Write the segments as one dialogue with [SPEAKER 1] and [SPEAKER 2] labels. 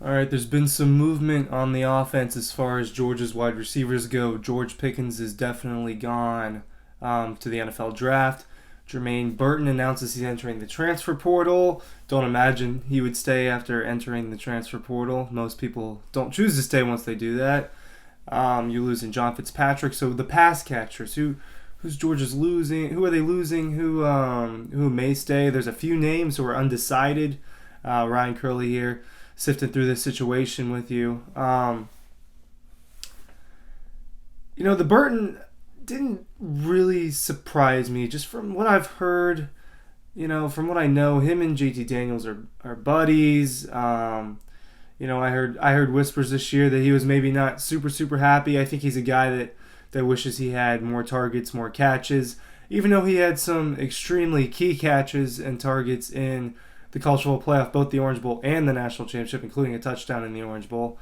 [SPEAKER 1] All right, there's been some movement on the offense as far as Georgia's wide receivers go. George Pickens is definitely gone to the NFL draft. Jermaine Burton announces he's entering the transfer portal. Don't imagine he would stay after entering the transfer portal. Most people don't choose to stay once they do that. You're losing John Fitzpatrick. So the pass catchers, who's Georgia's losing? Who are they losing? Who may stay? There's a few names who are undecided. Ryan Curley here sifting through this situation with you. The Burton didn't really surprise me just from what I've heard. From what I know, him and JT Daniels are buddies. I heard whispers this year that he was maybe not super happy. I think he's a guy that wishes he had more targets, more catches. Even though he had some extremely key catches and targets in the College Football Playoff, both the Orange Bowl and the National Championship, including a touchdown in the Orange Bowl.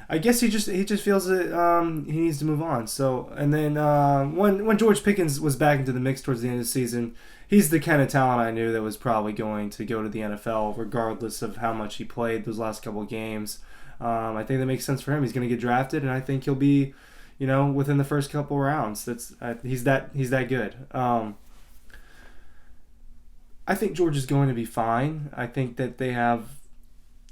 [SPEAKER 1] I guess he just feels that he needs to move on. So, and then when George Pickens was back into the mix towards the end of the season, he's the kind of talent I knew that was probably going to go to the NFL regardless of how much he played those last couple of games. I think that makes sense for him. He's going to get drafted, and I think he'll be, within the first couple rounds. He's that good. I think Georgia's going to be fine. I think that they have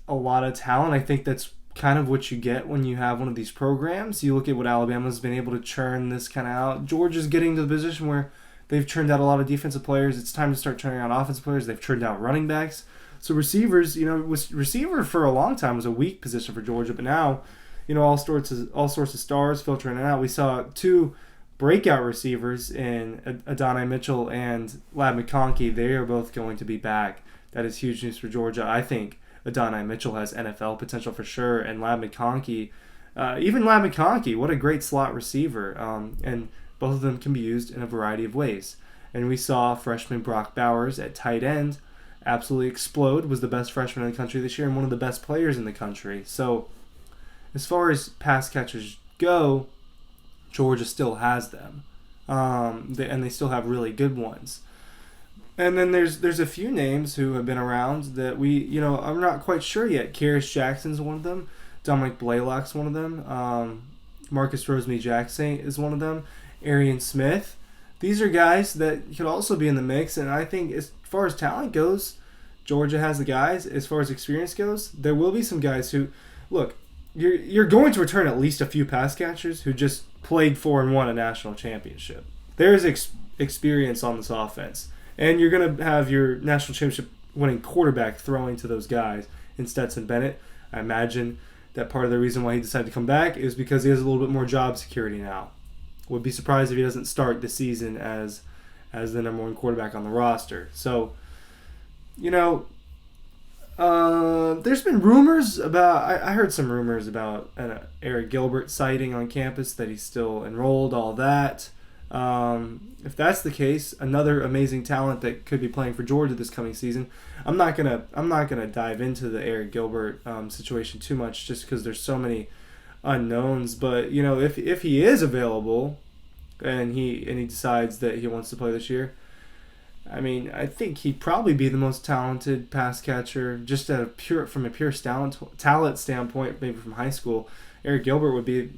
[SPEAKER 1] a lot of talent. I think that's kind of what you get when you have one of these programs. You look at what Alabama's been able to churn this kind of out. Georgia's getting to the position where they've churned out a lot of defensive players. It's time to start churning out offensive players. They've churned out running backs. So receivers, receiver for a long time was a weak position for Georgia, but now, all sorts of stars filtering out. We saw two breakout receivers in Adonai Mitchell and Lab McConkey. They are both going to be back. That is huge news for Georgia. I think Adonai Mitchell has NFL potential for sure, and Lab McConkey, what a great slot receiver. And both of them can be used in a variety of ways. And we saw freshman Brock Bowers at tight end absolutely explode, was the best freshman in the country this year and one of the best players in the country. So as far as pass catchers go, Georgia still has them. And they still have really good ones. And then there's a few names who have been around that I'm not quite sure yet. Karis Jackson's one of them. Dominic Blaylock's one of them. Marcus Rosemy-Jackson is one of them. Arian Smith. These are guys that could also be in the mix. And I think as far as talent goes, Georgia has the guys. As far as experience goes, there will be some guys who, look, you're going to return at least a few pass catchers who just played for and won a national championship. There's experience on this offense. And you're going to have your national championship winning quarterback throwing to those guys in Stetson Bennett. I imagine that part of the reason why he decided to come back is because he has a little bit more job security now. Would be surprised if he doesn't start the season as the number one quarterback on the roster. So, there's been rumors about. I heard some rumors about an Eric Gilbert sighting on campus, that he's still enrolled. All that. If that's the case, another amazing talent that could be playing for Georgia this coming season. I'm not gonna dive into the Eric Gilbert situation too much, just because there's so many unknowns. But if he is available, and he decides that he wants to play this year, I think he'd probably be the most talented pass catcher, just from a pure talent standpoint, maybe from high school. Eric Gilbert would be,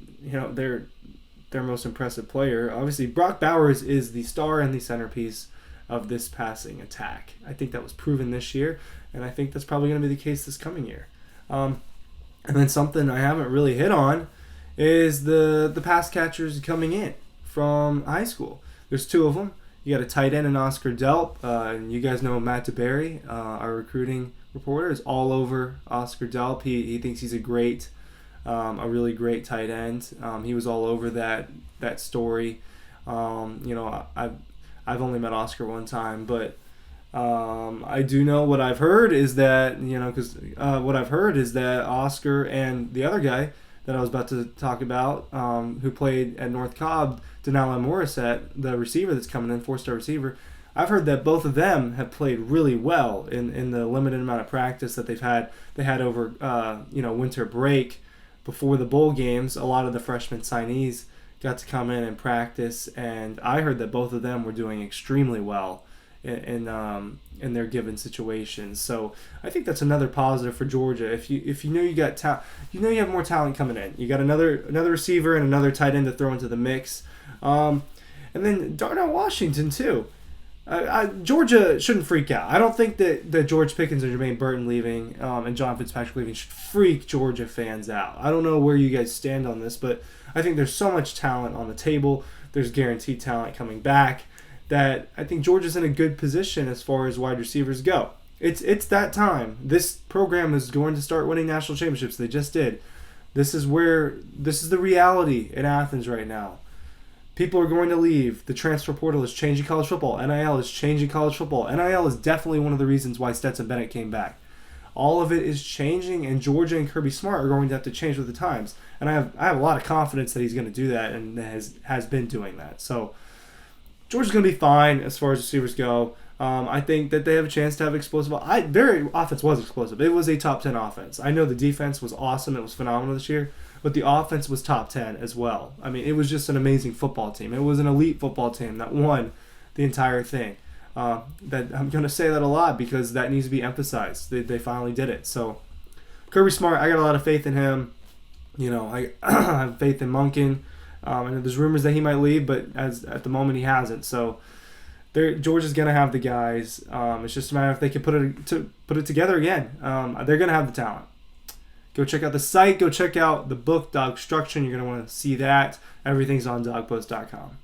[SPEAKER 1] their most impressive player. Obviously, Brock Bowers is the star and the centerpiece of this passing attack. I think that was proven this year, and I think that's probably going to be the case this coming year. And then something I haven't really hit on is the pass catchers coming in from high school. There's two of them. You got a tight end in Oscar Delp, and you guys know Matt DeBerry, our recruiting reporter, is all over Oscar Delp. He thinks he's a really great tight end. He was all over that story. I've only met Oscar one time, but I do know what I've heard is that Oscar and the other guy that I was about to talk about, who played at North Cobb, Denali Morissette, the receiver that's coming in, 4-star receiver. I've heard that both of them have played really well in the limited amount of practice that they've had. They had over winter break. Before the bowl games, a lot of the freshman signees got to come in and practice, and I heard that both of them were doing extremely well in their given situations. So I think that's another positive for Georgia. If you know you got you have more talent coming in. You got another receiver and another tight end to throw into the mix, and then Darnell Washington too. Georgia shouldn't freak out. I don't think that George Pickens and Jermaine Burton leaving and John Fitzpatrick leaving should freak Georgia fans out. I don't know where you guys stand on this, but I think there's so much talent on the table. There's guaranteed talent coming back that I think Georgia's in a good position as far as wide receivers go. It's that time. This program is going to start winning national championships. They just did. This is the reality in Athens right now. People are going to leave. The transfer portal is changing college football. NIL is changing college football. NIL is definitely one of the reasons why Stetson Bennett came back. All of it is changing, and Georgia and Kirby Smart are going to have to change with the times. And I have a lot of confidence that he's going to do that and has been doing that. So Georgia's going to be fine as far as receivers go. I think that they have a chance to have explosive. Their offense was explosive. It was a top 10 offense. I know the defense was awesome. It was phenomenal this year. But the offense was top 10 as well. I mean, it was just an amazing football team. It was an elite football team that won the entire thing. That I'm going to say that a lot because that needs to be emphasized. They finally did it. So Kirby Smart, I got a lot of faith in him. I have faith in Monken. And there's rumors that he might leave, but at the moment he hasn't. So Georgia's going to have the guys. It's just a matter if they can put it together again. They're going to have the talent. Go check out the site. Go check out the book, DAWGSTRUCTION. You're going to want to see that. Everything's on DAWGPost.com.